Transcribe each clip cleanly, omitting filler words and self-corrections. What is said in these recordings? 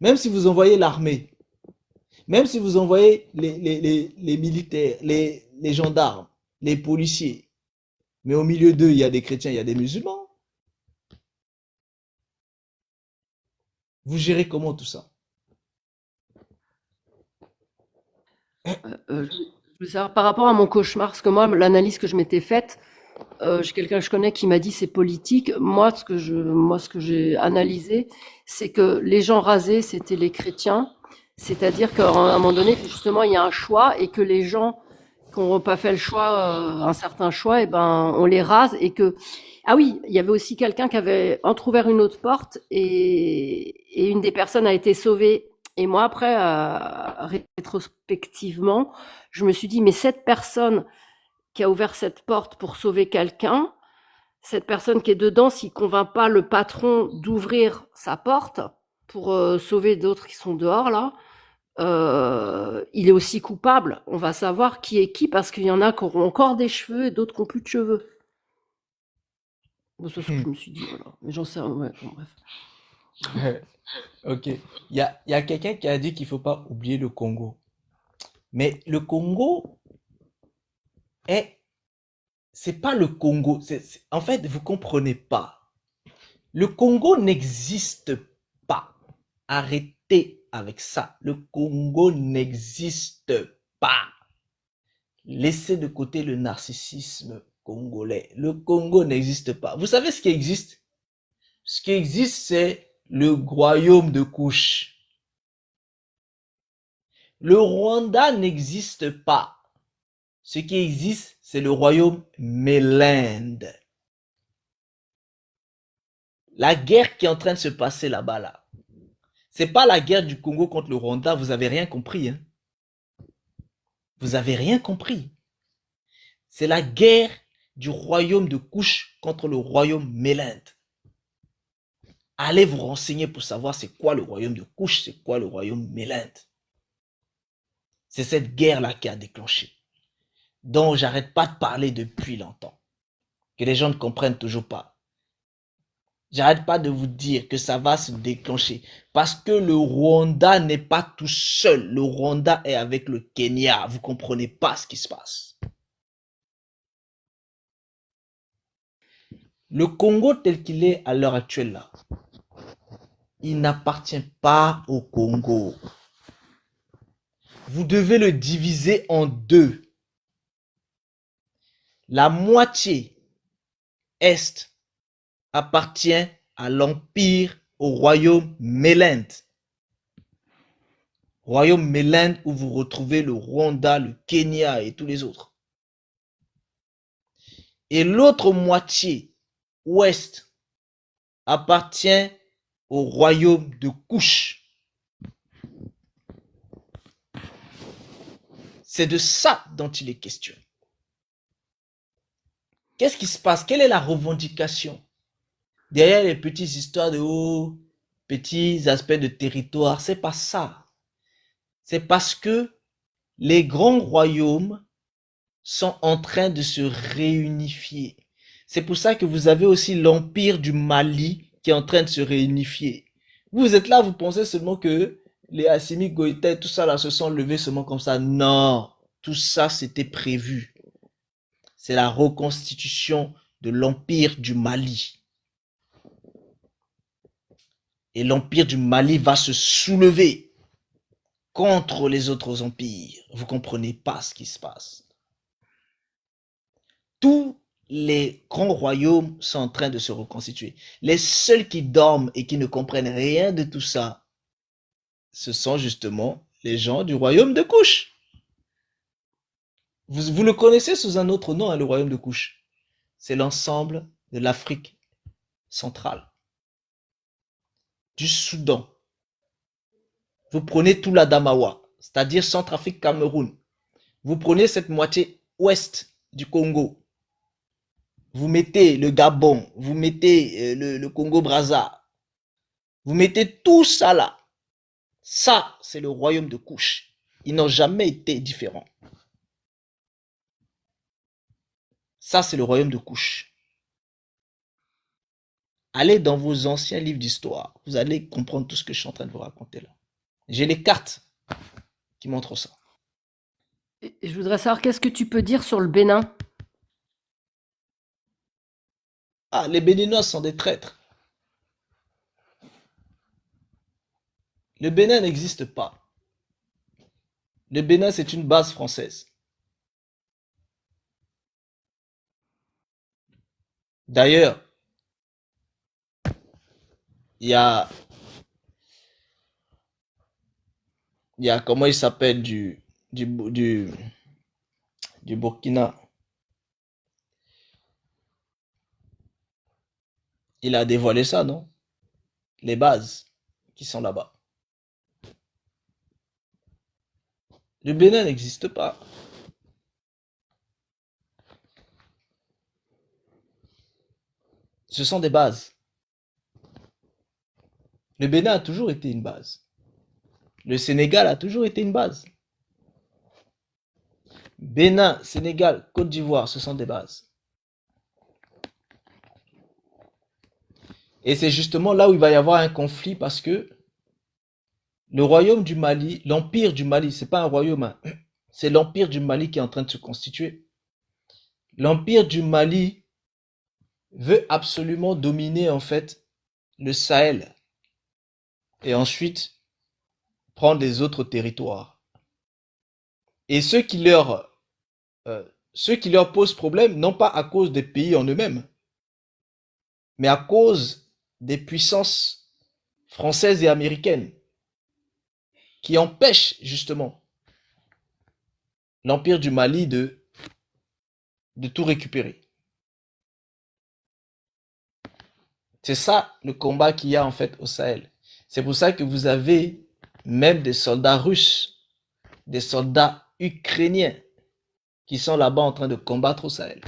Même si vous envoyez l'armée, même si vous envoyez les militaires, les gendarmes, les policiers, mais au milieu d'eux, il y a des chrétiens, il y a des musulmans. Vous gérez comment tout ça? Je veux savoir par rapport à mon cauchemar, parce que moi, l'analyse que je m'étais faite, j'ai quelqu'un que je connais qui m'a dit c'est politique. Moi, ce que j'ai analysé, c'est que les gens rasés, c'était les chrétiens. C'est-à-dire qu'à un moment donné, justement, il y a un choix et que les gens qui n'ont pas fait le choix, un certain choix, et ben, on les rase et que, ah oui, il y avait aussi quelqu'un qui avait entrouvert une autre porte et une des personnes a été sauvée. Et moi, après, rétrospectivement, je me suis dit, mais cette personne qui a ouvert cette porte pour sauver quelqu'un, cette personne qui est dedans, s'il ne convainc pas le patron d'ouvrir sa porte pour sauver d'autres qui sont dehors, là, il est aussi coupable. On va savoir qui est qui parce qu'il y en a qui auront encore des cheveux et d'autres qui n'ont plus de cheveux. Bon, c'est ce que je me suis dit, voilà. Mais j'en sais, ouais, bon, bref. Ok. Il y a quelqu'un qui a dit qu'il ne faut pas oublier le Congo. Mais le Congo est, c'est pas le Congo. En fait, vous comprenez pas. Le Congo n'existe pas. Arrêtez avec ça. Le Congo n'existe pas. Laissez de côté le narcissisme congolais. Le Congo n'existe pas. Vous savez ce qui existe? Ce qui existe, c'est le royaume de Couche. Le Rwanda n'existe pas. Ce qui existe, c'est le royaume Mélinde. La guerre qui est en train de se passer là-bas, là, c'est pas la guerre du Congo contre le Rwanda, vous avez rien compris, hein. Vous avez rien compris. C'est la guerre du royaume de Couche contre le royaume Mélinde. Allez vous renseigner pour savoir c'est quoi le royaume de Couche, c'est quoi le royaume Mélinde. C'est cette guerre-là qui a déclenché, dont j'arrête pas de parler depuis longtemps, que les gens ne comprennent toujours pas. J'arrête pas de vous dire que ça va se déclencher parce que le Rwanda n'est pas tout seul. Le Rwanda est avec le Kenya. Vous comprenez pas ce qui se passe. Le Congo tel qu'il est à l'heure actuelle là, il n'appartient pas au Congo. Vous devez le diviser en deux. La moitié est appartient à l'empire, au royaume Mélinde. Royaume Mélinde où vous retrouvez le Rwanda, le Kenya et tous les autres. Et l'autre moitié ouest appartient au royaume de Couche. C'est de ça dont il est question. Qu'est-ce qui se passe? Quelle est la revendication derrière les petites histoires de petits aspects de territoire? C'est pas ça. C'est parce que les grands royaumes sont en train de se réunifier. C'est pour ça que vous avez aussi l'empire du Mali qui est en train de se réunifier. Vous êtes là, vous pensez seulement que les Assimi Goïta et tout ça là se sont levés seulement comme ça. Non, tout ça c'était prévu. C'est la reconstitution de l'empire du Mali. Et l'empire du Mali va se soulever contre les autres empires. Vous comprenez pas ce qui se passe. Tous les grands royaumes sont en train de se reconstituer. Les seuls qui dorment et qui ne comprennent rien de tout ça, ce sont justement les gens du royaume de Couche. Vous le connaissez sous un autre nom, hein, le royaume de Couche. C'est l'ensemble de l'Afrique centrale, du Soudan. Vous prenez tout l'Adamawa, c'est-à-dire Centrafrique, Cameroun. Vous prenez cette moitié ouest du Congo. Vous mettez le Gabon, vous mettez le Congo-Brazza, vous mettez tout ça là. Ça, c'est le royaume de Couche. Ils n'ont jamais été différents. Ça, c'est le royaume de Couche. allez dans vos anciens livres d'histoire. Vous allez comprendre tout ce que je suis en train de vous raconter là. J'ai les cartes qui montrent ça. Et je voudrais savoir, qu'est-ce que tu peux dire sur le Bénin? Ah, les Béninois sont des traîtres. Le Bénin n'existe pas. Le Bénin, c'est une base française. D'ailleurs, il y a, comment il s'appelle, du, du Burkina. Il a dévoilé ça, non? Les bases qui sont là-bas. Le Bénin n'existe pas. Ce sont des bases. Le Bénin a toujours été une base. Le Sénégal a toujours été une base. Bénin, Sénégal, Côte d'Ivoire, ce sont des bases. Et c'est justement là où il va y avoir un conflit parce que le royaume du Mali, l'empire du Mali, c'est pas un royaume, hein, c'est l'empire du Mali qui est en train de se constituer. L'empire du Mali veut absolument dominer en fait le Sahel et ensuite prendre les autres territoires. Et ceux qui leur posent problème, non pas à cause des pays en eux-mêmes, mais à cause des puissances françaises et américaines qui empêchent justement l'empire du Mali de tout récupérer. C'est ça le combat qu'il y a en fait au Sahel. C'est pour ça que vous avez même des soldats russes, des soldats ukrainiens qui sont là-bas en train de combattre au Sahel.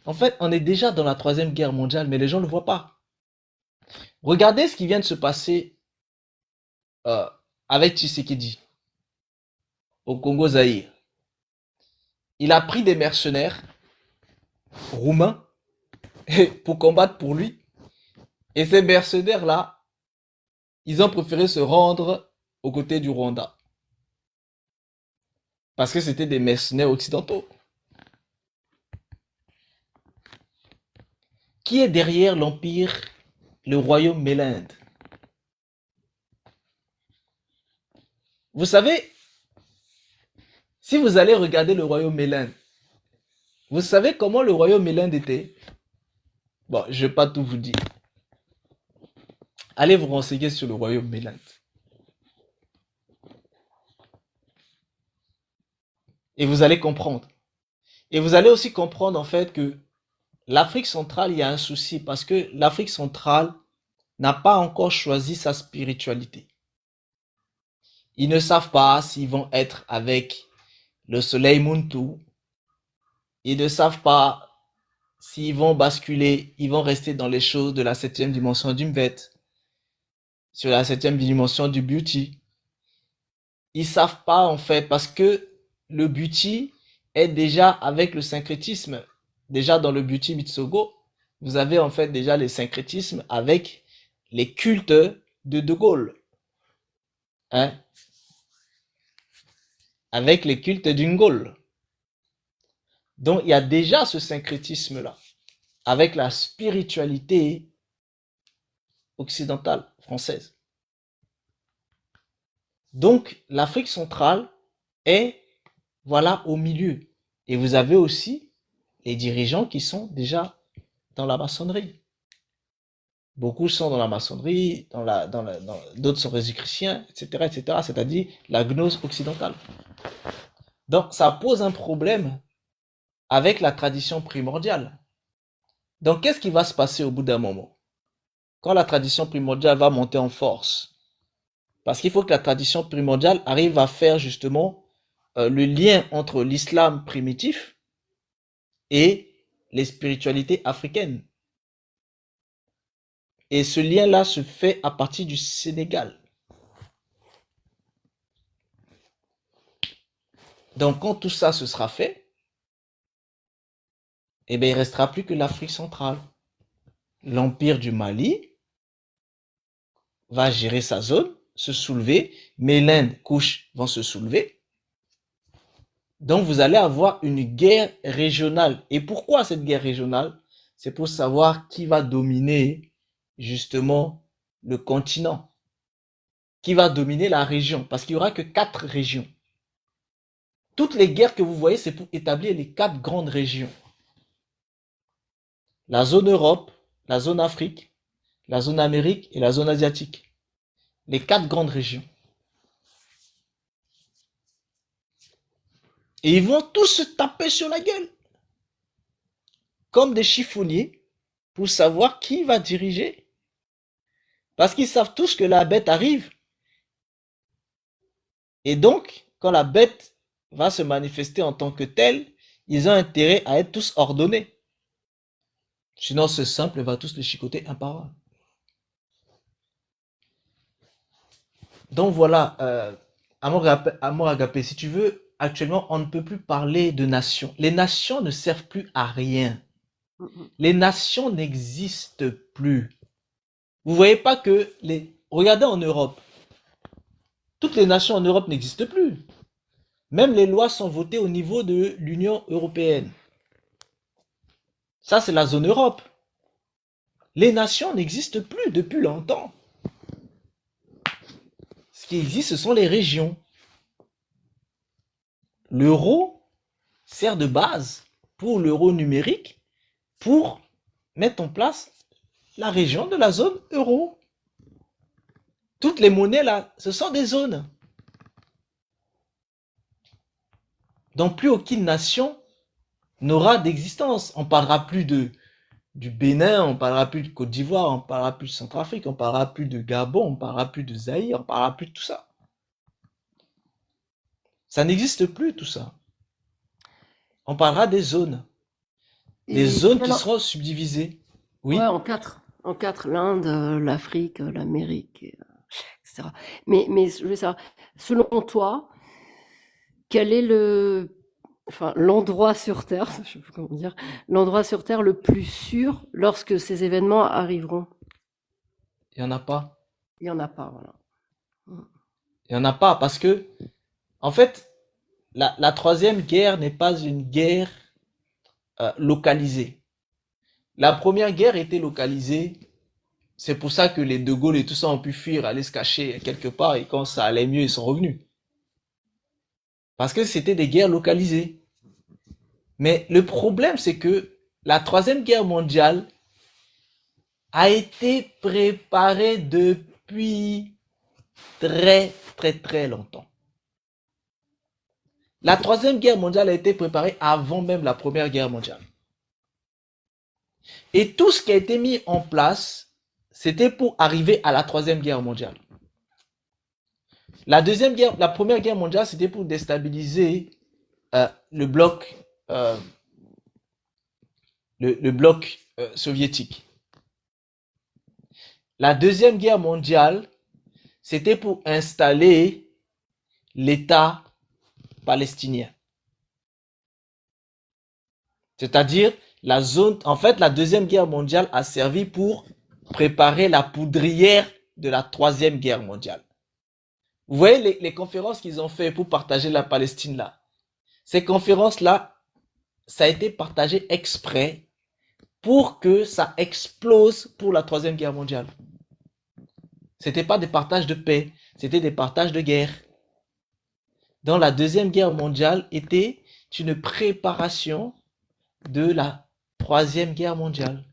En fait, on est déjà dans la troisième guerre mondiale, mais les gens ne le voient pas. Regardez ce qui vient de se passer euh, avec Tshisekedi au Congo-Zaïre. Il a pris des mercenaires roumains pour combattre pour lui. Et ces mercenaires-là, ils ont préféré se rendre aux côtés du Rwanda. Parce que c'était des mercenaires occidentaux. Qui est derrière l'empire, le royaume Mélinde? Vous savez, si vous allez regarder le royaume Mélinde, vous savez comment le royaume Mélinde était? Bon, je ne vais pas tout vous dire. Allez vous renseigner sur le royaume Mélinde. Et vous allez comprendre. Et vous allez aussi comprendre en fait que l'Afrique centrale, il y a un souci parce que l'Afrique centrale n'a pas encore choisi sa spiritualité. Ils ne savent pas s'ils vont être avec le soleil Muntu. Ils ne savent pas s'ils vont basculer, ils vont rester dans les choses de la septième dimension du Mvet, sur la septième dimension du Beauty. Ils savent pas en fait parce que le Beauty est déjà avec le syncrétisme. Déjà dans le Beauty Mitsogo, vous avez en fait déjà les syncrétismes avec les cultes de Gaulle. Hein? Avec les cultes d'Ungol. Donc il y a déjà ce syncrétisme-là, avec la spiritualité occidentale française. Donc l'Afrique centrale est, voilà, au milieu. Et vous avez aussi les dirigeants qui sont déjà dans la maçonnerie. Beaucoup sont dans la maçonnerie, d'autres sont résicruciens, etc., etc., c'est-à-dire la gnose occidentale. Donc ça pose un problème avec la tradition primordiale. Donc qu'est-ce qui va se passer au bout d'un moment? Quand la tradition primordiale va monter en force. Parce qu'il faut que la tradition primordiale arrive à faire justement le lien entre l'islam primitif et les spiritualités africaines. Et ce lien-là se fait à partir du Sénégal. Donc quand tout ça se sera fait, eh bien, il ne restera plus que l'Afrique centrale. l'Empire du Mali va gérer sa zone, se soulever, mais l'Inde, Couche, vont se soulever. Donc vous allez avoir une guerre régionale. Et pourquoi cette guerre régionale? C'est pour savoir qui va dominer justement le continent, qui va dominer la région, parce qu'il n'y aura que 4 régions. Toutes les guerres que vous voyez, c'est pour établir les 4 grandes régions. La zone Europe, la zone Afrique, la zone Amérique et la zone asiatique. Les 4 grandes régions. Et ils vont tous se taper sur la gueule. Comme des chiffonniers pour savoir qui va diriger. Parce qu'ils savent tous que la bête arrive. Et donc, quand la bête va se manifester en tant que telle, ils ont intérêt à être tous ordonnés. Sinon, ce simple va tous les chicoter un par un. Donc voilà, Amour Agapé, si tu veux, actuellement, on ne peut plus parler de nations. Les nations ne servent plus à rien. Les nations n'existent plus. Vous voyez pas que regardez en Europe. Toutes les nations en Europe n'existent plus. Même les lois sont votées au niveau de l'Union européenne. Ça, c'est la zone Europe. Les nations n'existent plus depuis longtemps. Ce qui existe, ce sont les régions. L'euro sert de base pour l'euro numérique pour mettre en place la région de la zone euro. Toutes les monnaies là, ce sont des zones. Donc plus aucune nation n'aura d'existence. On parlera plus du Bénin, on parlera plus de Côte d'Ivoire, on parlera plus de Centrafrique, on parlera plus de Gabon, on parlera plus de Zaïre, on parlera plus de tout ça. Ça n'existe plus tout ça. On parlera des zones. Des zones qui seront subdivisées. Oui. Ouais, en quatre. En quatre, l'Inde, l'Afrique, l'Amérique, etc. Mais je veux savoir, selon toi, quel est l'endroit sur Terre, je sais pas comment dire, l'endroit sur Terre le plus sûr lorsque ces événements arriveront? Il n'y en a pas. Il n'y en a pas, voilà. Il n'y en a pas parce que, en fait, la troisième guerre n'est pas une guerre localisée. La première guerre était localisée. C'est pour ça que les De Gaulle et tout ça ont pu fuir, aller se cacher quelque part, et quand ça allait mieux, ils sont revenus. Parce que c'était des guerres localisées. Mais le problème, c'est que la troisième guerre mondiale a été préparée depuis très très très longtemps. La troisième guerre mondiale a été préparée avant même la première guerre mondiale. Et tout ce qui a été mis en place, c'était pour arriver à la troisième guerre mondiale. La première guerre mondiale, c'était pour déstabiliser le bloc, le bloc soviétique. La deuxième guerre mondiale, c'était pour installer l'État palestinien. C'est-à-dire la zone, en fait, la deuxième guerre mondiale a servi pour préparer la poudrière de la troisième guerre mondiale. Vous voyez les conférences qu'ils ont fait pour partager la Palestine là. Ces conférences-là, ça a été partagé exprès pour que ça explose pour la troisième guerre mondiale. C'était pas des partages de paix, c'était des partages de guerre. Donc la deuxième guerre mondiale était une préparation de la troisième guerre mondiale.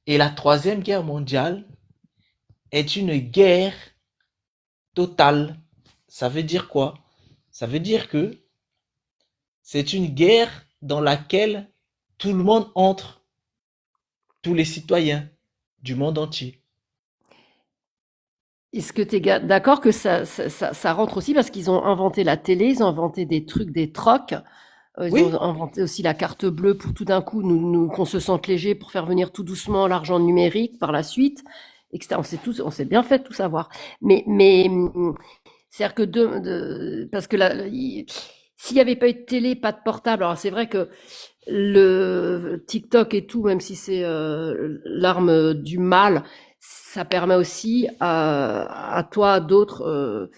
Et la troisième guerre mondiale est une guerre totale. Ça veut dire quoi? Ça veut dire que c'est une guerre dans laquelle tout le monde entre, tous les citoyens du monde entier. Est-ce que tu es d'accord que ça rentre aussi parce qu'ils ont inventé la télé, ils ont inventé des trucs, des trocs, ils Oui. ont inventé aussi la carte bleue pour tout d'un coup qu'on se sente léger pour faire venir tout doucement l'argent numérique par la suite, etc. On s'est bien fait tout savoir. Mais c'est-à-dire que parce que là, s'il n'y avait pas eu de télé, pas de portable, alors c'est vrai que le TikTok et tout, même si c'est l'arme du mal, ça permet aussi à toi, à d'autres,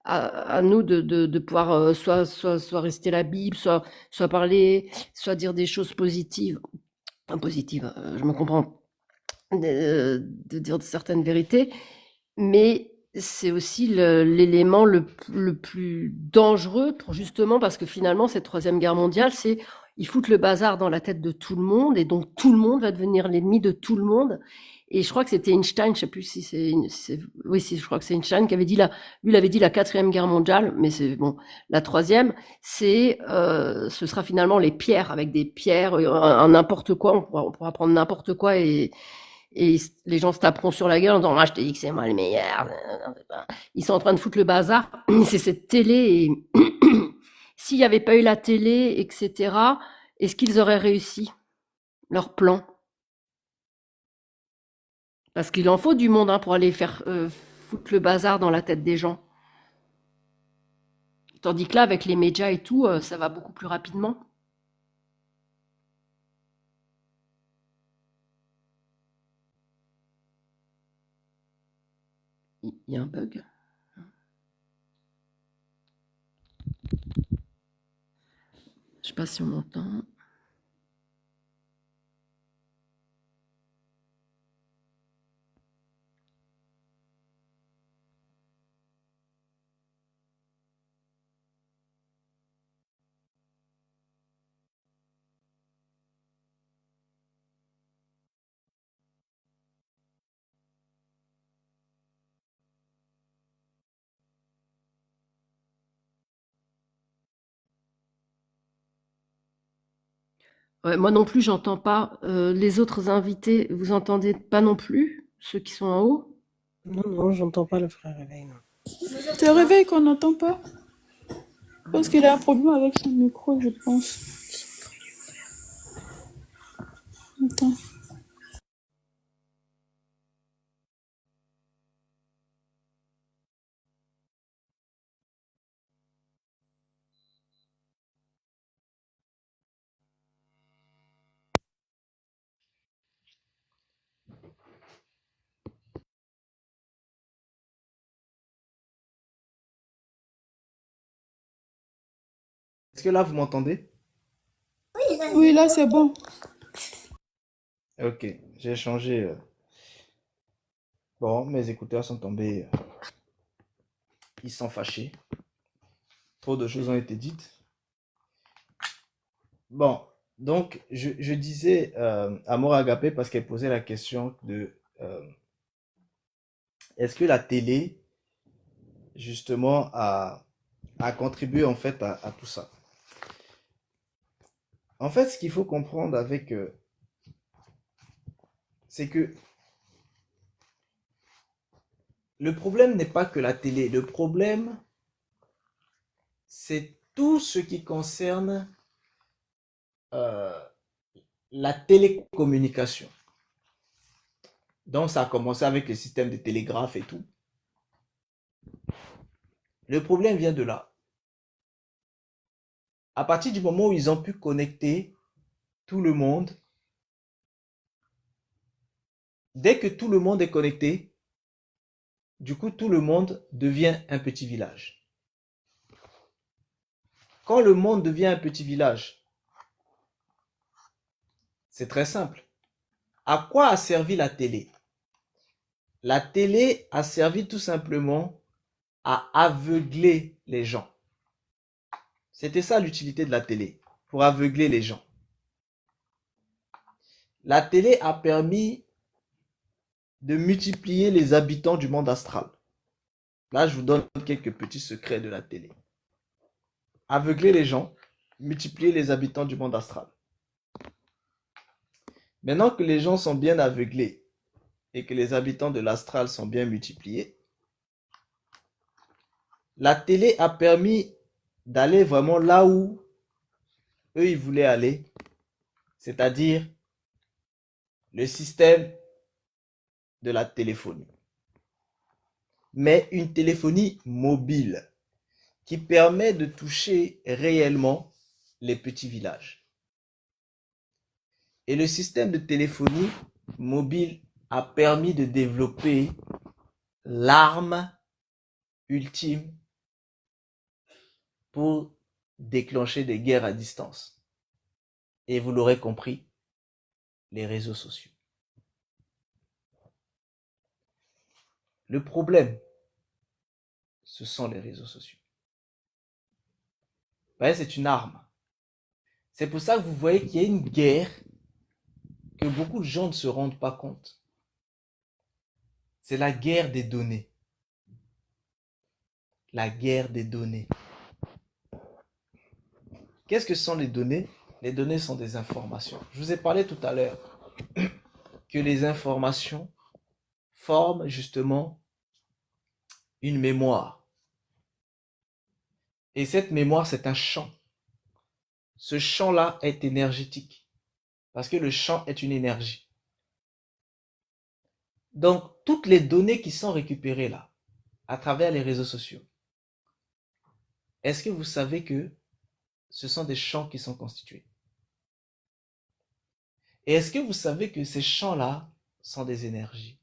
à nous de pouvoir soit réciter la Bible, soit parler, soit dire des choses positives, enfin, positives, je me comprends, de dire certaines vérités, mais c'est aussi l'élément le plus dangereux pour justement parce que finalement cette troisième guerre mondiale, c'est ils foutent le bazar dans la tête de tout le monde et donc tout le monde va devenir l'ennemi de tout le monde. Et je crois que c'était Einstein, je sais plus si oui, si je crois que c'est Einstein qui avait dit lui il avait dit la quatrième guerre mondiale, mais c'est bon, la troisième, ce sera finalement les pierres avec des pierres, un n'importe quoi, on pourra prendre n'importe quoi et les gens se taperont sur la gueule en disant, moi, je t'ai dit que c'est moi le meilleur. Ils sont en train de foutre le bazar. C'est cette télé. Et s'il n'y avait pas eu la télé, etc., est-ce qu'ils auraient réussi leur plan? Parce qu'il en faut du monde hein, pour aller faire foutre le bazar dans la tête des gens. Tandis que là, avec les médias et tout, ça va beaucoup plus rapidement. Il y a un bug. Je sais pas si on m'entend. Ouais, moi non plus, j'entends pas. Les autres invités, vous entendez pas non plus? Ceux qui sont en haut? Non, non, j'entends pas le frère réveil, non. C'est le réveil qu'on n'entend pas. Parce qu'il a un problème avec son micro, je pense. Attends. Est-ce que là, vous m'entendez? Oui, là c'est bon. Ok, j'ai changé. Bon, mes écouteurs sont tombés. Ils sont fâchés. Trop de choses ont été dites. Bon, donc, je disais à Mora Agapé parce qu'elle posait la question de est-ce que la télé, justement, a contribué en fait à tout ça? En fait, ce qu'il faut comprendre avec, c'est que le problème n'est pas que la télé. Le problème, c'est tout ce qui concerne euh, la télécommunication. Donc, ça a commencé avec le système de télégraphe et tout. Le problème vient de là. À partir du moment où ils ont pu connecter tout le monde, dès que tout le monde est connecté, du coup, tout le monde devient un petit village. Quand le monde devient un petit village, c'est très simple. À quoi a servi la télé? La télé a servi tout simplement à aveugler les gens. C'était ça l'utilité de la télé, pour aveugler les gens. La télé a permis de multiplier les habitants du monde astral. Là, je vous donne quelques petits secrets de la télé. Aveugler les gens, multiplier les habitants du monde astral. Maintenant que les gens sont bien aveuglés et que les habitants de l'astral sont bien multipliés, la télé a permis d'aller vraiment là où eux ils voulaient aller, c'est-à-dire le système de la téléphonie. Mais une téléphonie mobile. qui permet de toucher réellement les petits villages. Et le système de téléphonie mobile a permis de développer l'arme ultime pour déclencher des guerres à distance. Et vous l'aurez compris, les réseaux sociaux. Le problème, ce sont les réseaux sociaux. Vous voyez, c'est une arme. C'est pour ça que vous voyez qu'il y a une guerre que beaucoup de gens ne se rendent pas compte. C'est la guerre des données. La guerre des données. Qu'est-ce que sont les données? Les données sont des informations. Je vous ai parlé tout à l'heure que les informations forment justement une mémoire. Et cette mémoire, c'est un champ. Ce champ-là est énergétique. Parce que le champ est une énergie. Donc, toutes les données qui sont récupérées là, à travers les réseaux sociaux, est-ce que vous savez que ce sont des champs qui sont constitués? Et est-ce que vous savez que ces champs-là sont des énergies?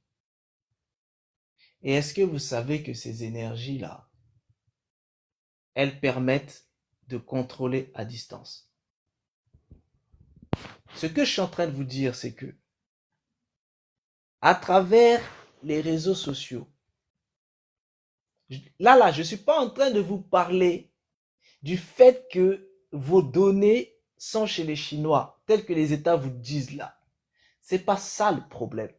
Et est-ce que vous savez que ces énergies-là, elles permettent de contrôler à distance? Ce que je suis en train de vous dire, c'est que à travers les réseaux sociaux, là, je ne suis pas en train de vous parler du fait que vos données sont chez les Chinois, telles que les États vous disent là. C'est pas ça le problème.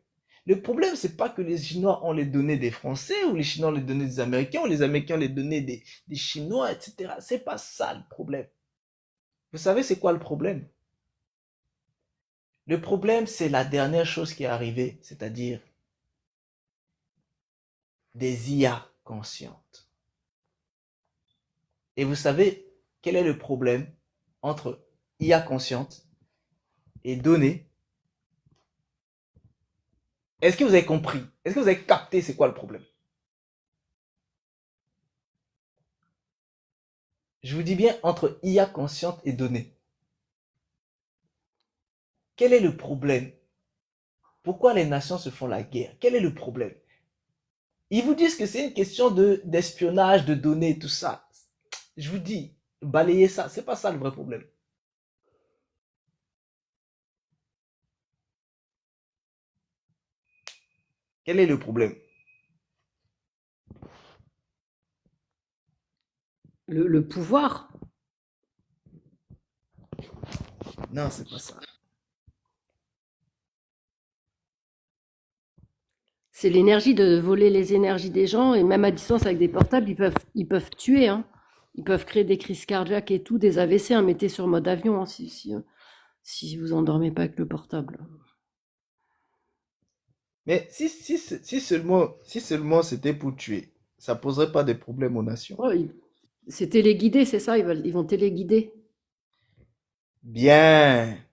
Le problème, c'est pas que les Chinois ont les données des Français, ou les Chinois ont les données des Américains, ou les Américains ont les données des Chinois, etc. C'est pas ça le problème. Vous savez, c'est quoi le problème? Le problème, c'est la dernière chose qui est arrivée, c'est-à-dire des IA conscientes. Et vous savez quel est le problème entre IA consciente et données? Est-ce que vous avez compris? Est-ce que vous avez capté c'est quoi le problème? Je vous dis bien entre IA consciente et données. Quel est le problème? Pourquoi les nations se font la guerre? Quel est le problème? Ils vous disent que c'est une question d'espionnage, de données, tout ça. Je vous dis, balayez ça. C'est pas ça le vrai problème. Quel est le problème? Le pouvoir. Non, c'est pas ça. C'est l'énergie de voler les énergies des gens, et même à distance avec des portables, ils peuvent tuer, hein. Ils peuvent créer des crises cardiaques et tout, des AVC, hein. Mettez sur mode avion, hein, si vous endormez pas avec le portable. Mais si seulement c'était pour tuer, ça poserait pas de problème aux nations. Ouais, c'est téléguidé, c'est ça, ils vont téléguider. Bien.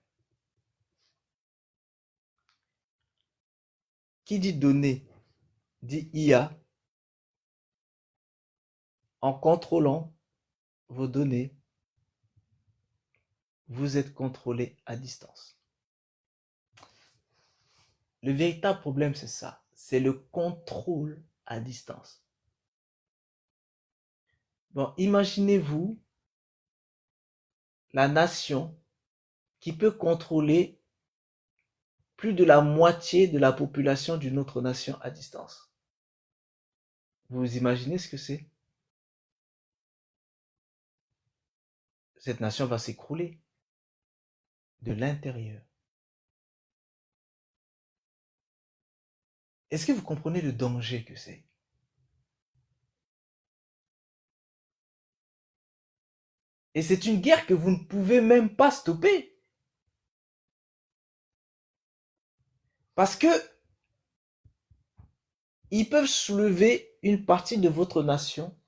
Qui dit données dit IA. En contrôlant vos données, vous êtes contrôlé à distance. Le véritable problème, c'est ça. C'est le contrôle à distance. Bon, imaginez-vous la nation qui peut contrôler plus de la moitié de la population d'une autre nation à distance. Vous imaginez ce que c'est? Cette nation va s'écrouler de l'intérieur. Est-ce que vous comprenez le danger que c'est? Et c'est une guerre que vous ne pouvez même pas stopper. Parce que ils peuvent soulever une partie de votre nation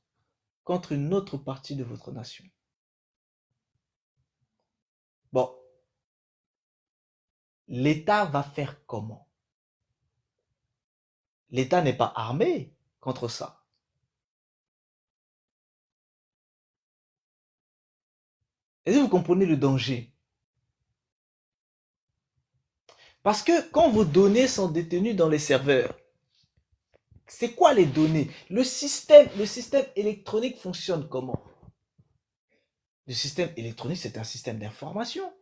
contre une autre partie de votre nation. Bon, l'État va faire comment? L'État n'est pas armé contre ça. Est-ce que vous comprenez le danger? Parce que quand vos données sont détenues dans les serveurs, c'est quoi les données? Le système électronique fonctionne comment? Le système électronique, c'est un système d'information.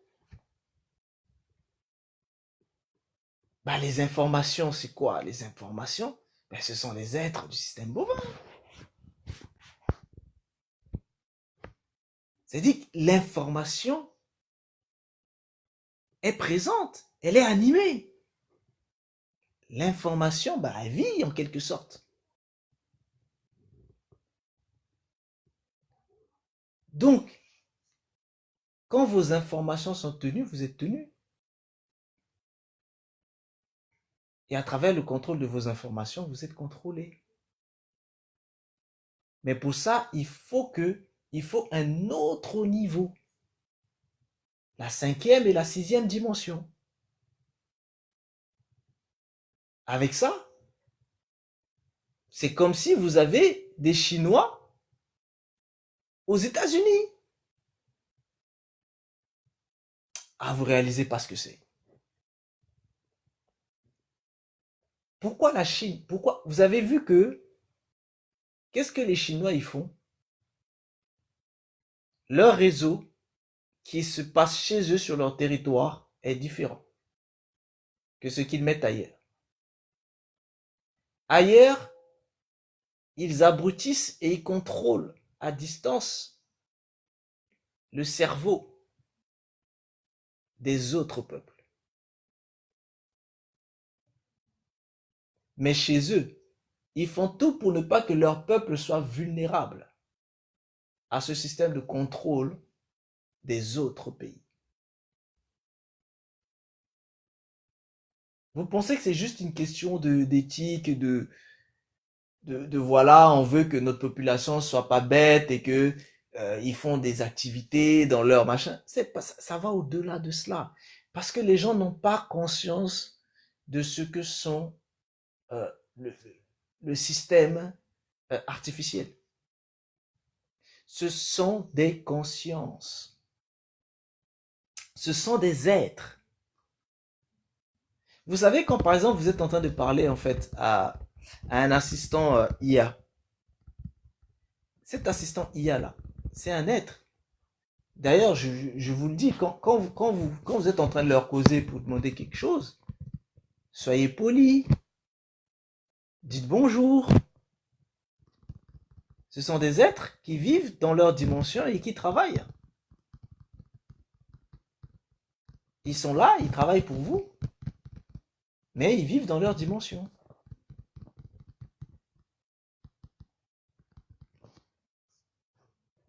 Bah, les informations, c'est quoi? Les informations, bah, ce sont les êtres du système bovin. C'est-à-dire que l'information est présente, elle est animée. L'information, bah, elle vit en quelque sorte. Donc, quand vos informations sont tenues, vous êtes tenu. Et à travers le contrôle de vos informations, vous êtes contrôlé. Mais pour ça, il faut un autre niveau. La 5e et la 6e dimension. Avec ça, c'est comme si vous avez des Chinois aux États-Unis. Ah, vous réalisez pas ce que c'est. Pourquoi la Chine? Pourquoi? Vous avez vu que, qu'est-ce que les Chinois y font? Leur réseau qui se passe chez eux sur leur territoire est différent que ce qu'ils mettent ailleurs. Ailleurs, ils abrutissent et ils contrôlent à distance le cerveau des autres peuples. Mais chez eux, ils font tout pour ne pas que leur peuple soit vulnérable à ce système de contrôle des autres pays. Vous pensez que c'est juste une question d'éthique, de voilà, on veut que notre population soit pas bête et que ils font des activités dans leur machin. C'est pas ça, ça va au-delà de cela, parce que les gens n'ont pas conscience de ce que sont euh, le, le système artificiel. Ce sont des consciences, ce sont des êtres. Vous savez, quand par exemple vous êtes en train de parler en fait à un assistant IA, cet assistant IA là, c'est un être. D'ailleurs, je vous le dis, quand vous êtes en train de leur causer pour demander quelque chose, soyez poli, dites bonjour. Ce sont des êtres qui vivent dans leur dimension et qui travaillent. Ils sont là, ils travaillent pour vous, mais ils vivent dans leur dimension.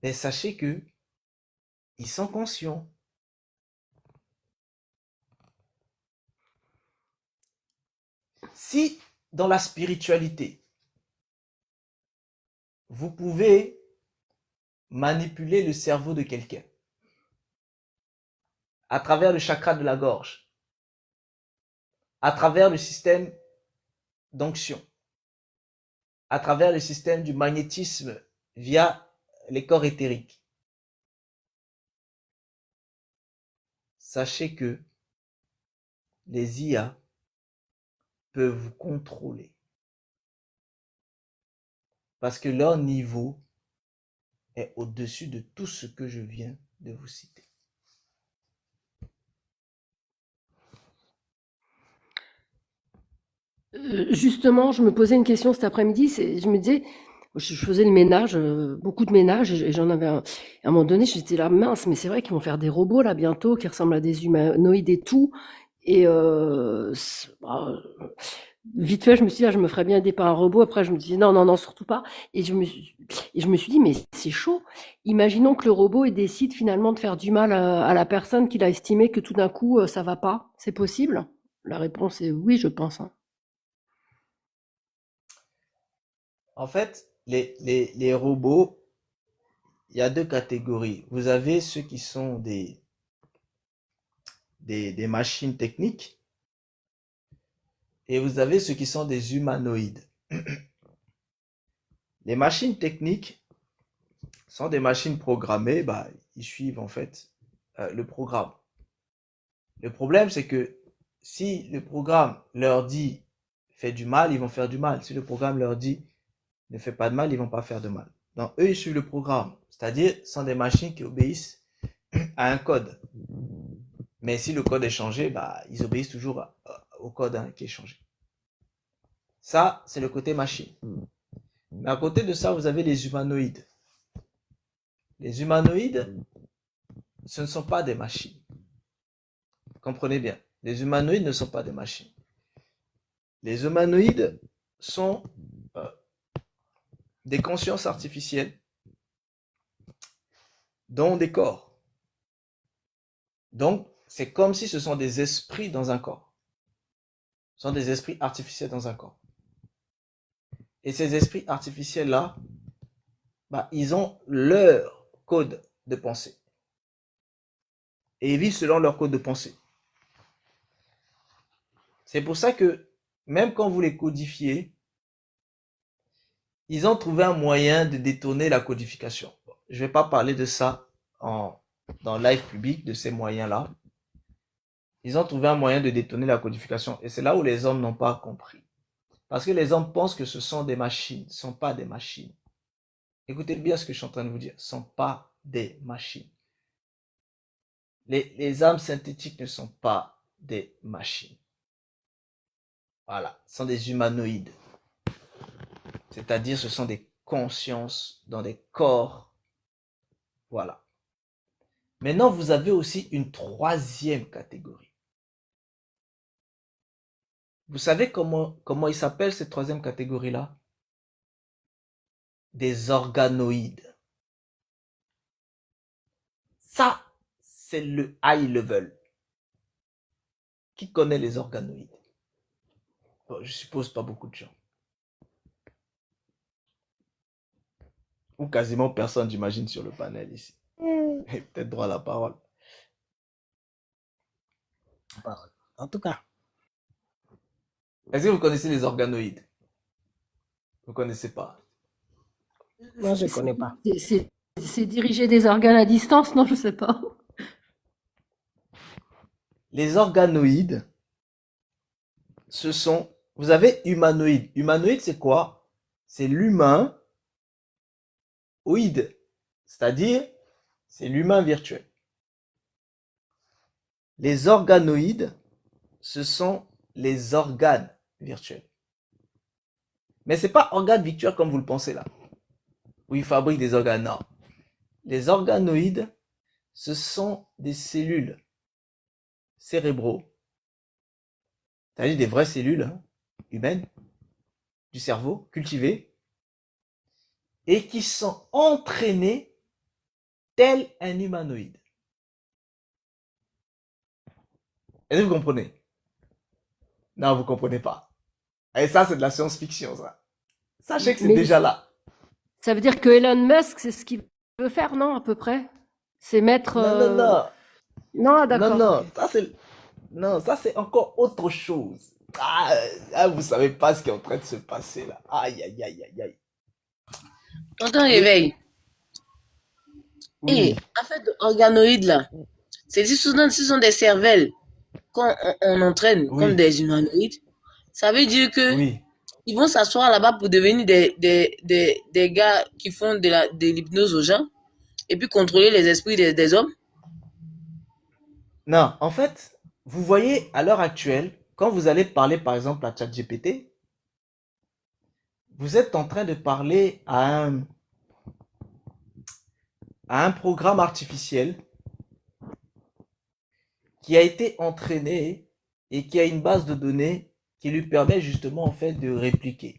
Mais sachez que ils sont conscients. Si dans la spiritualité, vous pouvez manipuler le cerveau de quelqu'un à travers le chakra de la gorge, à travers le système d'onction, à travers le système du magnétisme via les corps éthériques, sachez que les IA peuvent vous contrôler parce que leur niveau est au-dessus de tout ce que je viens de vous citer. Justement, je me posais une question cet après-midi, je me disais, je faisais le ménage, beaucoup de ménage, et j'en avais à un moment donné, j'étais là, mince, mais c'est vrai qu'ils vont faire des robots là bientôt, qui ressemblent à des humanoïdes et tout, et vite fait, je me suis dit, ah, je me ferais bien aider par un robot. Après, je me disais, non, non, non, surtout pas. Et je me suis dit, mais c'est chaud. Imaginons que le robot il décide finalement de faire du mal à la personne qu'il a estimé que tout d'un coup, ça va pas. C'est possible? La réponse est oui, je pense, hein. En fait, les robots, il y a deux catégories. Vous avez ceux qui sont des machines techniques et vous avez ceux qui sont des humanoïdes. Les machines techniques, sont des machines programmées, bah, ils suivent en fait le programme. Le problème, c'est que si le programme leur dit fais du mal, ils vont faire du mal. Si le programme leur dit ne fais pas de mal, ils vont pas faire de mal. Donc eux, ils suivent le programme. C'est-à-dire, ce sont des machines qui obéissent à un code. Mais si le code est changé, bah, ils obéissent toujours au code qui est changé. Ça, c'est le côté machine. Mais à côté de ça, vous avez les humanoïdes. Les humanoïdes, ce ne sont pas des machines. Comprenez bien. Les humanoïdes ne sont pas des machines. Les humanoïdes sont des consciences artificielles dont des corps. Donc, c'est comme si ce sont des esprits dans un corps. Ce sont des esprits artificiels dans un corps. Et ces esprits artificiels-là, bah, ils ont leur code de pensée. Et ils vivent selon leur code de pensée. C'est pour ça que, même quand vous les codifiez, ils ont trouvé un moyen de détourner la codification. Je ne vais pas parler de ça dans le live public, de ces moyens-là. Ils ont trouvé un moyen de détourner la codification. Et c'est là où les hommes n'ont pas compris. Parce que les hommes pensent que ce sont des machines. Ce ne sont pas des machines. Écoutez bien ce que je suis en train de vous dire. Ce ne sont pas des machines. Les âmes synthétiques ne sont pas des machines. Voilà. Ce sont des humanoïdes. C'est-à-dire, ce sont des consciences dans des corps. Voilà. Maintenant, vous avez aussi une troisième catégorie. Vous savez comment il s'appelle cette troisième catégorie-là? Des organoïdes. Ça, c'est le high level. Qui connaît les organoïdes? Bon, je suppose pas beaucoup de gens. Ou quasiment personne, j'imagine, sur le panel ici. Et peut-être droit à la parole. En tout cas, Est-ce que vous connaissez les organoïdes? Vous connaissez pas? moi je ne connais pas. C'est diriger des organes à distance, non, je sais pas. Les organoïdes, ce sont... Vous avez humanoïde. Humanoïde, c'est quoi? C'est l'humain oïde. C'est-à-dire, c'est l'humain virtuel. Les organoïdes, ce sont les organes virtuels. Mais c'est pas organes virtuels comme vous le pensez là. Où ils fabriquent des organes. Non. Les organoïdes, ce sont des cellules cérébraux. C'est-à-dire des vraies cellules humaines du cerveau cultivées et qui sont entraînées tel un humanoïde. Est-ce que vous comprenez? Non, vous comprenez pas. Et ça, c'est de la science-fiction, ça. Sachez que c'est Mais déjà là. ça veut dire que Elon Musk, c'est ce qu'il veut faire, non, à peu près? C'est mettre... Non, non, non. Non, Non, d'accord. non. Ça, c'est encore autre chose. Vous savez pas ce qui est en train de se passer là. Aïe, aïe, aïe, aïe, aïe. Tonton Réveil. Oui, En fait, organoïdes là, c'est dit souvent ce sont des cervelles qu'on on entraîne comme oui, des humanoïdes. Ça veut dire que oui. ils vont s'asseoir là-bas pour devenir des gars qui font de l'hypnose aux gens et puis contrôler les esprits des hommes. Non, en fait, vous voyez, à l'heure actuelle, quand vous allez parler par exemple à ChatGPT, vous êtes en train de parler à un programme artificiel qui a été entraîné et qui a une base de données qui lui permet justement en fait de répliquer.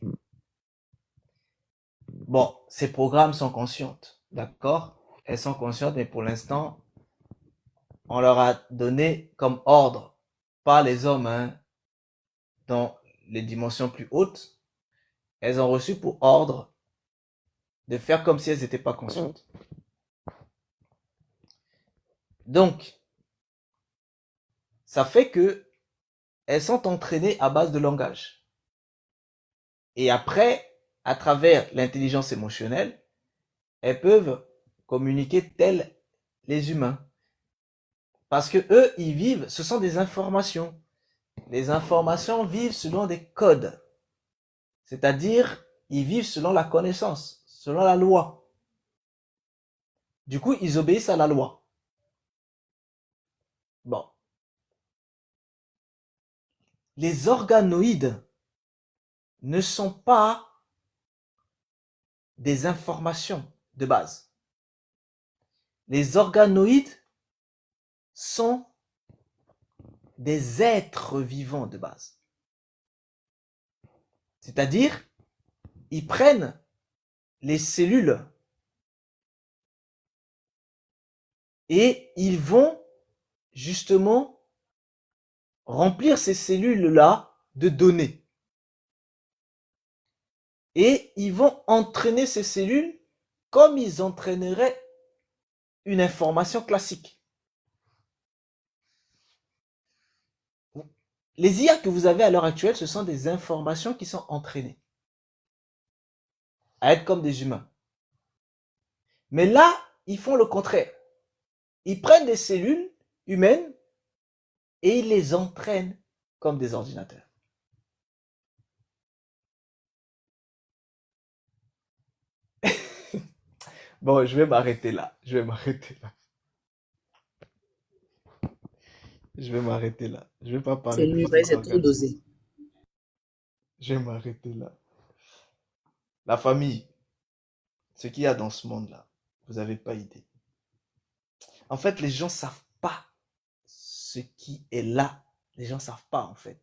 Bon, ces programmes sont conscientes, d'accord? Elles sont conscientes, mais pour l'instant, on leur a donné comme ordre, pas les hommes, hein, dans les dimensions plus hautes, elles ont reçu pour ordre de faire comme si elles n'étaient pas conscientes. Donc, ça fait que elles sont entraînées à base de langage. Et après, à travers l'intelligence émotionnelle, elles peuvent communiquer tels les humains. Parce que eux, ils vivent, ce sont des informations. Les informations vivent selon des codes. C'est-à-dire, ils vivent selon la connaissance, selon la loi. Du coup, ils obéissent à la loi. Bon. Les organoïdes ne sont pas des informations de base. Les organoïdes sont des êtres vivants de base. C'est-à-dire, ils prennent les cellules et ils vont justement remplir ces cellules-là de données. Et ils vont entraîner ces cellules comme ils entraîneraient une information classique. Les IA que vous avez à l'heure actuelle, ce sont des informations qui sont entraînées à être comme des humains. Mais là, ils font le contraire. Ils prennent des cellules humaines et ils les entraînent comme des ordinateurs. Bon, je vais m'arrêter là. Je vais m'arrêter là. Je vais m'arrêter là. Je vais pas parler C'est plus nul, des c'est trop organes. dosé. Je vais m'arrêter là. La famille, ce qu'il y a dans ce monde-là, vous n'avez pas idée. En fait, les gens savent pas ce qui est là. Les gens savent pas, en fait.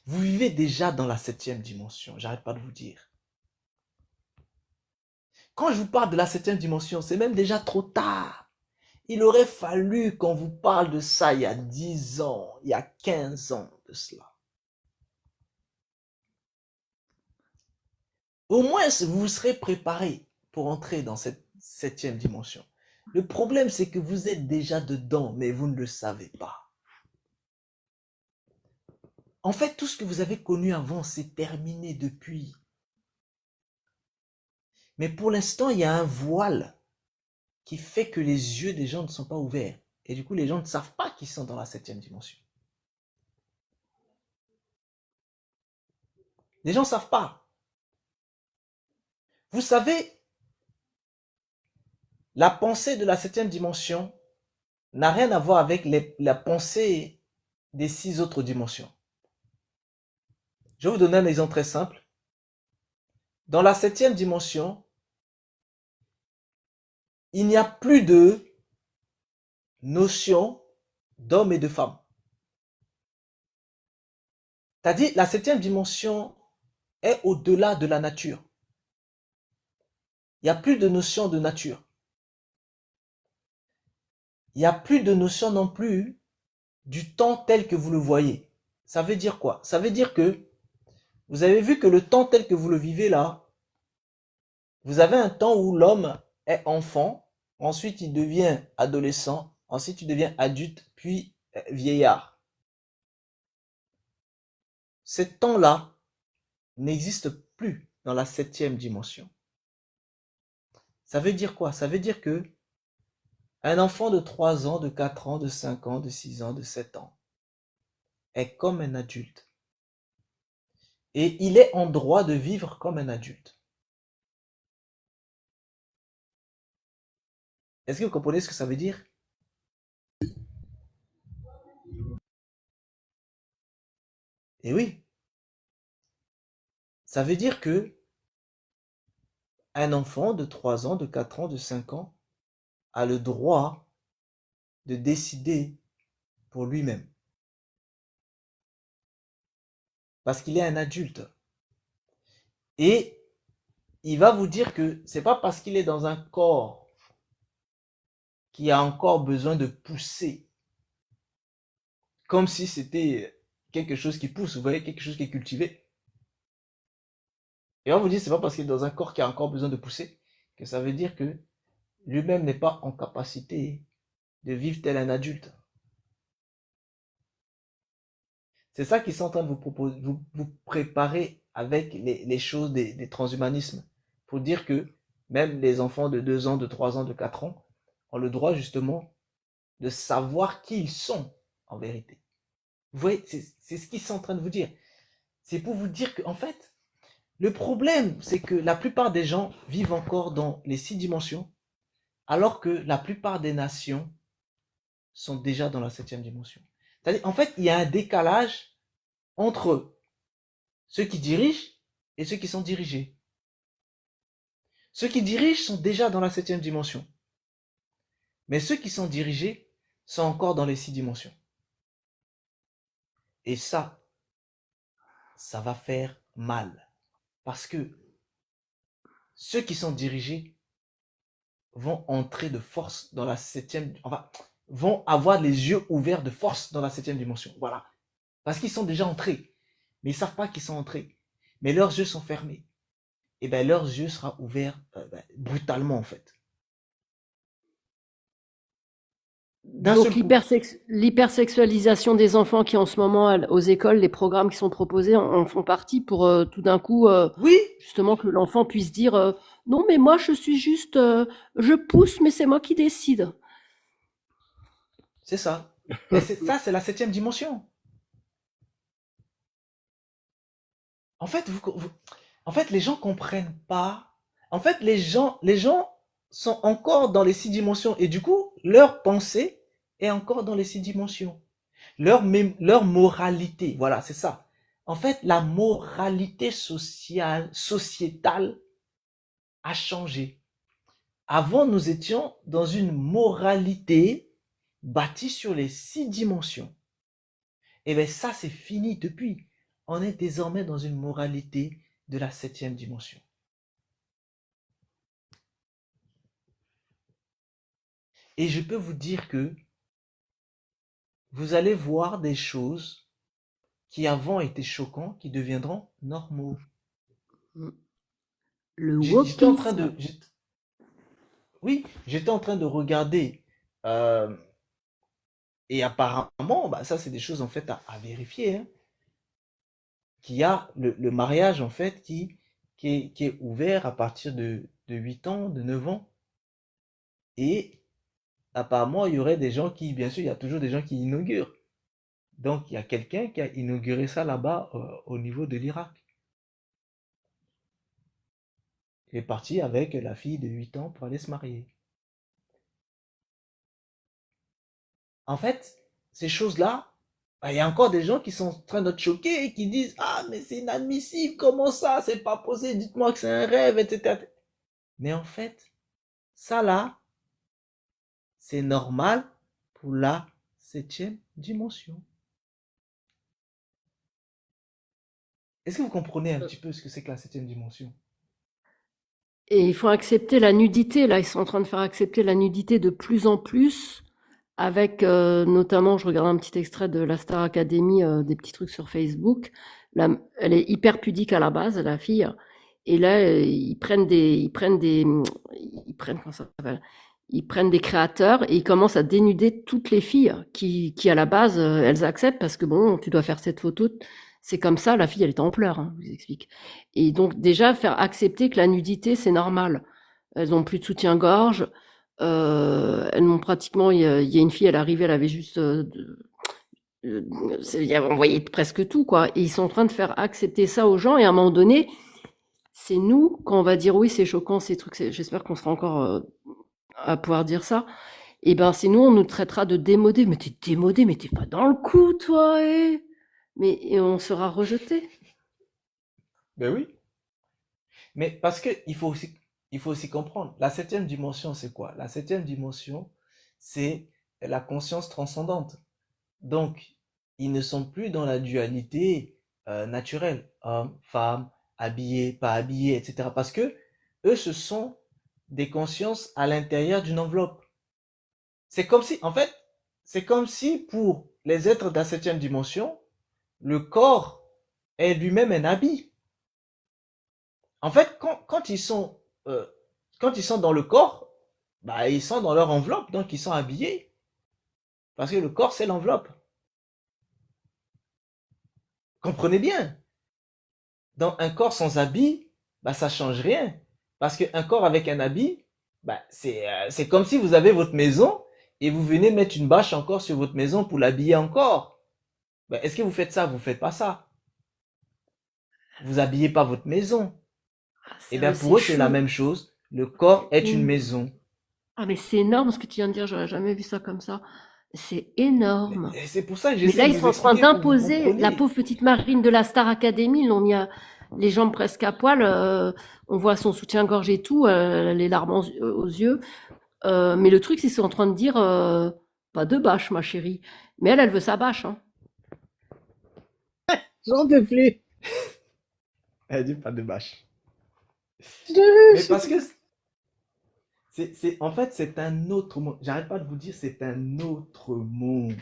Vous vivez déjà dans la 7e dimension. J'arrête pas de vous dire. Quand je vous parle de la 7e dimension, c'est même déjà trop tard. Il aurait fallu qu'on vous parle de ça il y a 10 ans, il y a 15 ans de cela. Au moins, vous serez préparé pour entrer dans cette 7e dimension. Le problème, c'est que vous êtes déjà dedans, mais vous ne le savez pas. En fait, tout ce que vous avez connu avant, c'est terminé depuis. Mais pour l'instant, il y a un voile qui fait que les yeux des gens ne sont pas ouverts. Et du coup, les gens ne savent pas qu'ils sont dans la 7e dimension. Les gens ne savent pas. Vous savez, la pensée de la 7e dimension n'a rien à voir avec la pensée des 6 autres dimensions. Je vais vous donner un exemple très simple. Dans la 7e dimension, il n'y a plus de notion d'homme et de femme. C'est-à-dire, la 7e dimension est au-delà de la nature. Il n'y a plus de notion de nature. Il n'y a plus de notion non plus du temps tel que vous le voyez. Ça veut dire quoi? Ça veut dire que vous avez vu que le temps tel que vous le vivez là, vous avez un temps où l'homme est enfant, ensuite il devient adolescent, ensuite il devient adulte, puis vieillard. Ce temps-là n'existe plus dans la 7e dimension. Ça veut dire quoi? Ça veut dire que un enfant de 3 ans, de 4 ans, de 5 ans, de 6 ans, de 7 ans est comme un adulte. Et il est en droit de vivre comme un adulte. Est-ce que vous comprenez ce que ça veut dire? Eh oui, ça veut dire que un enfant de 3 ans, de 4 ans, de 5 ans a le droit de décider pour lui-même. Parce qu'il est un adulte. Et il va vous dire que c'est pas parce qu'il est dans un corps qui a encore besoin de pousser, comme si c'était quelque chose qui pousse, vous voyez, quelque chose qui est cultivé. Et on vous dit, c'est pas parce qu'il est dans un corps qui a encore besoin de pousser que ça veut dire que lui-même n'est pas en capacité de vivre tel un adulte. C'est ça qu'ils sont en train de vous proposer, vous préparer avec les choses des transhumanismes. Pour dire que Même les enfants de 2 ans, de 3 ans, de 4 ans ont le droit justement de savoir qui ils sont en vérité. Vous voyez, c'est ce qu'ils sont en train de vous dire. C'est pour vous dire qu'en fait, le problème, c'est que la plupart des gens vivent encore dans les 6 dimensions, alors que la plupart des nations sont déjà dans la 7e dimension. C'est-à-dire, en fait, il y a un décalage entre ceux qui dirigent et ceux qui sont dirigés. Ceux qui dirigent sont déjà dans la 7e dimension. Mais ceux qui sont dirigés sont encore dans les 6 dimensions. Et ça va faire mal. Parce que ceux qui sont dirigés vont entrer de force dans la 7e, enfin, vont avoir les yeux ouverts de force dans la 7e dimension. Voilà. Parce qu'ils sont déjà entrés. Mais ils ne savent pas qu'ils sont entrés. Mais leurs yeux sont fermés. Et bien leurs yeux seront ouverts brutalement en fait. Donc l'hypersexualisation des enfants qui en ce moment aux écoles, les programmes qui sont proposés en font partie pour tout d'un coup Oui, justement que l'enfant puisse dire non mais moi je suis juste je pousse mais c'est moi qui décide. c'est ça. Mais ça, c'est la 7e dimension. En fait, en fait, les gens comprennent pas. En fait, les gens sont encore dans les 6 dimensions et du coup, leur pensée est encore dans les 6 dimensions. Leur moralité, voilà, c'est ça. En fait, la moralité sociale, sociétale a changé. Avant, nous étions dans une moralité bâtie sur les 6 dimensions. Et bien ça, c'est fini depuis. On est désormais dans une moralité de la 7e dimension. Et je peux vous dire que vous allez voir des choses qui avant étaient choquantes, qui deviendront normaux. Le J'étais en train wokisme. Oui, j'étais en train de regarder et apparemment, ça c'est des choses en fait à vérifier, hein, qu'il y a le mariage en fait qui est ouvert à partir de 8 ans, de 9 ans. Et apparemment, il y aurait des gens qui, bien sûr, il y a toujours des gens qui inaugurent. Donc, il y a quelqu'un qui a inauguré ça là-bas au niveau de l'Irak. Il est parti avec la fille de 8 ans pour aller se marier. En fait, ces choses-là, il y a encore des gens qui sont en train d'être choqués et qui disent ah, mais c'est inadmissible, comment ça, c'est pas possible, dites-moi que c'est un rêve, etc. Mais en fait, ça là, c'est normal pour la 7e dimension. Est-ce que vous comprenez un petit peu ce que c'est que la 7e dimension? Et il faut accepter la nudité. Là, ils sont en train de faire accepter la nudité de plus en plus, avec notamment, je regarde un petit extrait de la Star Academy, des petits trucs sur Facebook. Là, elle est hyper pudique à la base, la fille. Et là, ils prennent comment ça s'appelle? Ils prennent des créateurs et ils commencent à dénuder toutes les filles qui à la base, elles acceptent parce que bon, tu dois faire cette photo. C'est comme ça, la fille, elle est en pleurs, hein, je vous explique. Et donc déjà, faire accepter que la nudité, c'est normal. Elles ont plus de soutien-gorge. Elles n'ont pratiquement, il y a une fille, elle arrivait, elle avait juste, on voyait presque tout, quoi. Et ils sont en train de faire accepter ça aux gens. Et à un moment donné, c'est nous, quand on va dire oui, c'est choquant, ces trucs, j'espère qu'on sera encore à pouvoir dire ça. Et ben, c'est nous, on nous traitera de démodés. Mais t'es démodé, mais t'es pas dans le coup, toi, et on sera rejeté. Ben oui. Mais parce que il faut aussi comprendre, la 7e dimension, c'est quoi? La 7e dimension, c'est la conscience transcendante. Donc, ils ne sont plus dans la dualité naturelle, homme, femme, habillé, pas habillé, etc. Parce que eux, ce sont des consciences à l'intérieur d'une enveloppe. C'est comme si, en fait, c'est comme si pour les êtres de la 7e dimension, le corps est lui-même un habit. En fait, euh, quand ils sont dans le corps, ils sont dans leur enveloppe, donc ils sont habillés. Parce que le corps, c'est l'enveloppe. Comprenez bien. Dans un corps sans habit, ça change rien. Parce qu'un corps avec un habit, bah, c'est comme si vous avez votre maison et vous venez mettre une bâche encore sur votre maison pour l'habiller encore. Bah, est-ce que vous faites ça? Vous faites pas ça. Vous habillez pas votre maison. Ah, Et bien c'est pour eux, c'est la chaud. même chose. Le corps est une Mmh. maison. Ah, mais c'est énorme ce que tu viens de dire, j'aurais jamais vu ça comme ça. C'est énorme. Et c'est pour ça que Mais j'essaie là, de ils vous sont en train expliquer pour que vous d'imposer la compreniez. pauvre petite Marine de la Star Academy. Ils l'ont mis les jambes presque à poil. On voit son soutien-gorge et tout, les larmes aux yeux. Mais le truc, c'est qu'ils sont en train de dire pas de bâche, ma chérie. Mais elle veut sa bâche. Hein. J'en peux plus. Elle dit pas de bâche. Je Mais suis... parce que en fait, c'est un autre monde. J'arrête pas de vous dire, c'est un autre monde.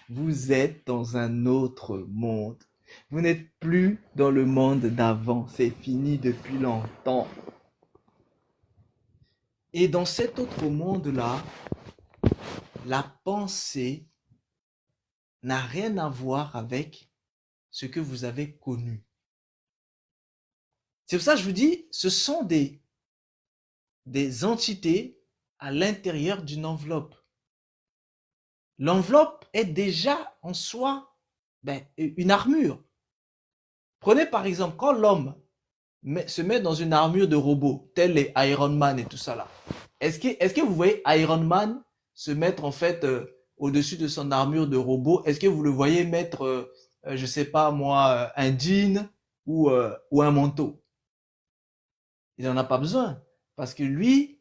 Vous êtes dans un autre monde. Vous n'êtes plus dans le monde d'avant. C'est fini depuis longtemps. Et dans cet autre monde-là, la pensée n'a rien à voir avec ce que vous avez connu. C'est pour ça que je vous dis, ce sont des entités à l'intérieur d'une enveloppe. L'enveloppe est déjà en soi une armure. Prenez par exemple quand l'homme se met dans une armure de robot, tel les Iron Man et tout ça là. Est-ce que vous voyez Iron Man se mettre en fait au-dessus de son armure de robot? Est-ce que vous le voyez mettre, je sais pas moi, un jean ou un manteau? Il n'en a pas besoin parce que lui,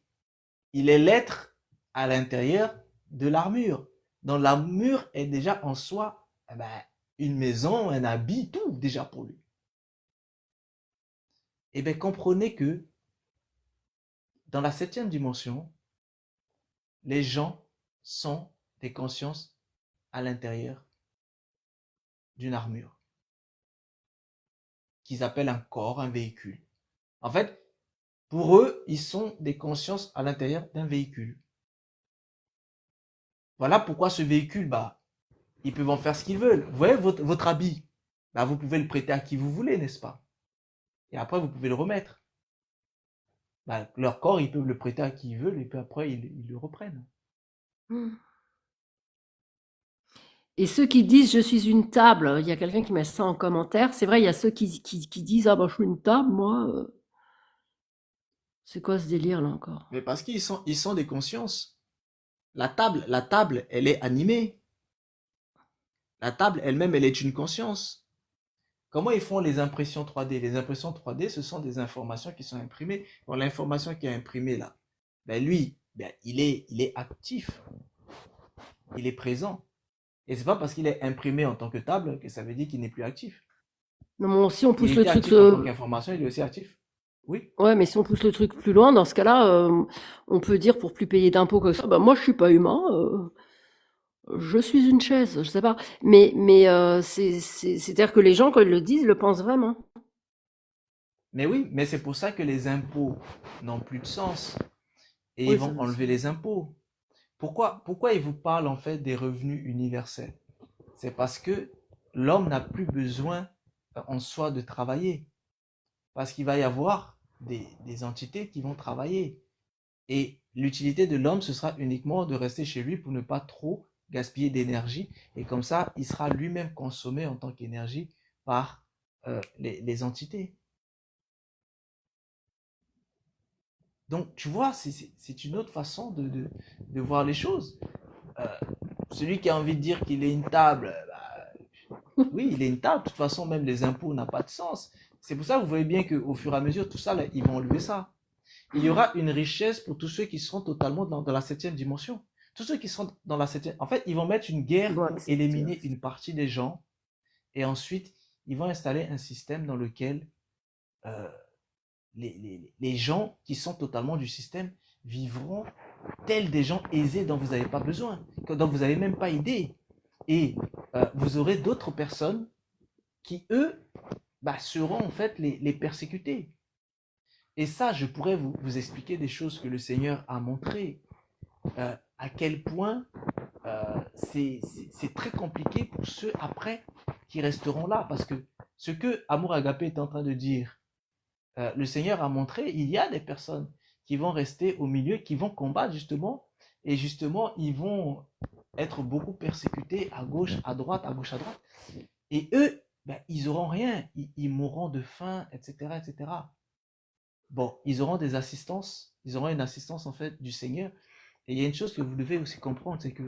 il est l'être à l'intérieur de l'armure. Donc l'armure est déjà en soi une maison, un habit, tout déjà pour lui. Et bien comprenez que dans la septième dimension, les gens sont des consciences à l'intérieur d'une armure qu'ils appellent un corps, un véhicule. En fait, pour eux, ils sont des consciences à l'intérieur d'un véhicule. Voilà pourquoi ce véhicule, ils peuvent en faire ce qu'ils veulent. Vous voyez votre habit, vous pouvez le prêter à qui vous voulez, n'est-ce pas? Et après, vous pouvez le remettre. Leur corps, ils peuvent le prêter à qui ils veulent et puis après, ils le reprennent. Mmh. Et ceux qui disent je suis une table, il y a quelqu'un qui met ça en commentaire. C'est vrai, il y a ceux qui disent ah bah je suis une table, moi. C'est quoi ce délire là encore? Mais parce qu'ils sont des consciences. La table, elle est animée. La table elle-même, elle est une conscience. Comment ils font les impressions 3D? Les impressions 3D, ce sont des informations qui sont imprimées. Bon, l'information qui est imprimée là, lui, il est actif, il est présent. Et c'est pas parce qu'il est imprimé en tant que table que ça veut dire qu'il n'est plus actif. Non, mais si on Il pousse le était truc, actif en tant qu'information, il est aussi actif. Oui. ouais, mais si on pousse le truc plus loin, dans ce cas-là, on peut dire pour plus payer d'impôts que ça, bah moi je suis pas humain, je suis une chaise, je sais pas. Mais c'est-à-dire que les gens quand ils le disent, le pensent vraiment. Mais oui, mais c'est pour ça que les impôts n'ont plus de sens. Et ils Oui, ça vont aussi. enlever les impôts. Pourquoi ils vous parlent en fait des revenus universels? C'est parce que l'homme n'a plus besoin en soi de travailler. Parce qu'il va y avoir des entités qui vont travailler. Et l'utilité de l'homme, ce sera uniquement de rester chez lui pour ne pas trop gaspiller d'énergie. Et comme ça, il sera lui-même consommé en tant qu'énergie par les entités. Donc, tu vois, c'est une autre façon de voir les choses. Euh, Celui qui a envie de dire qu'il est une table, oui, il est une table. De toute façon, même les impôts n'ont pas de sens. C'est pour ça que vous voyez bien qu'au fur et à mesure, tout ça, là, ils vont enlever ça. Il y aura une richesse pour tous ceux qui seront totalement dans la septième dimension. Tous ceux qui seront dans la septième... En fait, ils vont mettre une Ils guerre vont pour accepter. éliminer une partie des gens. Et ensuite, ils vont installer un système dans lequel euh, les gens qui sont totalement du système vivront tels des gens aisés dont vous n'avez pas besoin, dont vous n'avez même pas idée. Et vous aurez d'autres personnes qui, eux, seront en fait les persécutés. Et ça, je pourrais vous expliquer des choses que le Seigneur a montrées, à quel point c'est très compliqué pour ceux après qui resteront là, parce que ce que Amour Agapé est en train de dire, le Seigneur a montré, il y a des personnes qui vont rester au milieu, qui vont combattre justement, et justement, ils vont être beaucoup persécutés à gauche, à droite, à gauche, à droite. Et eux, ben, ils auront rien, ils mourront de faim, etc., etc. Bon, ils auront des assistances, ils auront une assistance en fait du Seigneur. Et il y a une chose que vous devez aussi comprendre, c'est que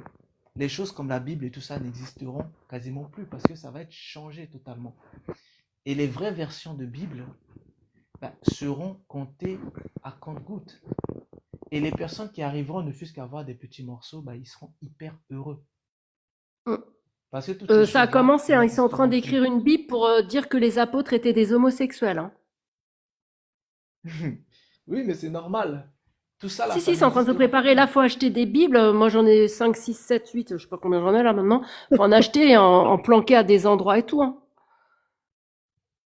les choses comme la Bible et tout ça n'existeront quasiment plus parce que ça va être changé totalement. Et les vraies versions de Bible ben, seront comptées à compte-gouttes. Et les personnes qui arriveront, ne fût-ce qu'à avoir des petits morceaux, ben, ils seront hyper heureux. Mm. Parce que toutes ces Ça a choses-là commencé, hein, ils sont en train n'existeront d'écrire une Bible pour dire que les apôtres étaient des homosexuels. Hein. plus. Oui, mais c'est normal. Tout ça, là, Si, ça ils sont en train de se n'existera préparer. plus. Là, faut acheter des Bibles. Moi, j'en ai 5, 6, 7, 8, je sais pas combien j'en ai là maintenant. Faut en acheter et en planquer à des endroits et tout. Hein.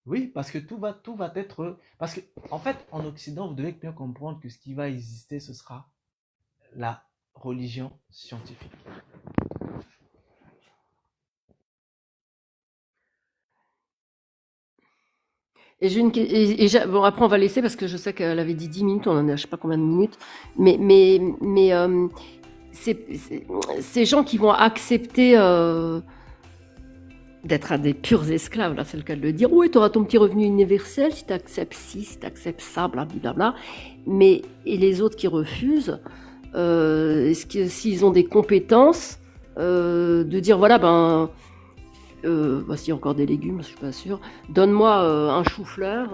Oui, parce que tout va être. Parce que, en fait, en Occident, vous devez bien comprendre que ce qui va exister, ce sera la religion scientifique. Et j'ai une bon, après, on va laisser parce que je sais qu'elle avait dit 10 minutes. On en a je sais pas combien de minutes. Mais ces gens qui vont accepter d'être des purs esclaves, là, c'est le cas de le dire. Oui, tu auras ton petit revenu universel si tu acceptes ci, si tu acceptes ça, blablabla. Mais, et les autres qui refusent, est-ce que s'ils ont des compétences, de dire, voilà, s'il y a encore des légumes, je suis pas sûre, donne-moi un chou-fleur,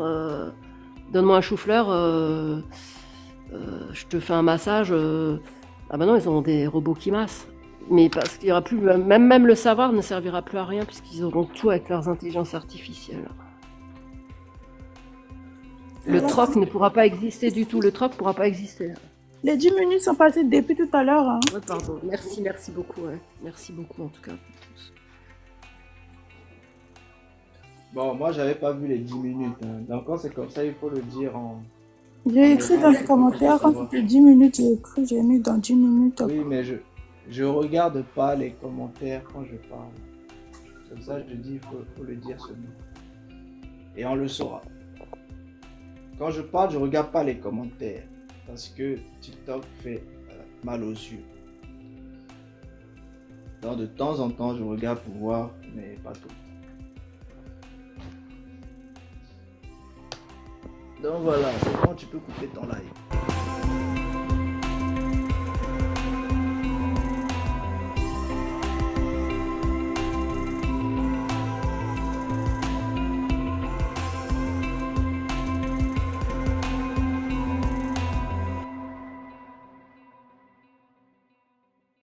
je te fais un massage. Ah ben non, ils ont des robots qui massent. Mais parce qu'il y aura plus, même le savoir ne servira plus à rien puisqu'ils auront tout avec leurs intelligences artificielles. Le troc ne pourra pas exister du tout. Le troc ne pourra pas exister. Les 10 minutes sont passées depuis tout à l'heure. Hein. Ouais, pardon. Merci beaucoup. Ouais. Merci beaucoup en tout cas. Bon, moi, j'avais pas vu les 10 minutes. Hein. Donc, quand c'est comme ça, il faut le dire en. J'ai écrit dans les commentaires quand c'était 10 minutes, j'ai mis dans 10 minutes. Oui, mais je regarde pas les commentaires quand je parle. Comme ça, je dis, il faut le dire seulement. Et on le saura. Quand je parle, je regarde pas les commentaires. Parce que TikTok fait mal aux yeux. Donc, de temps en temps, je regarde pour voir, mais pas tout. Donc voilà, c'est bon, tu peux couper ton live.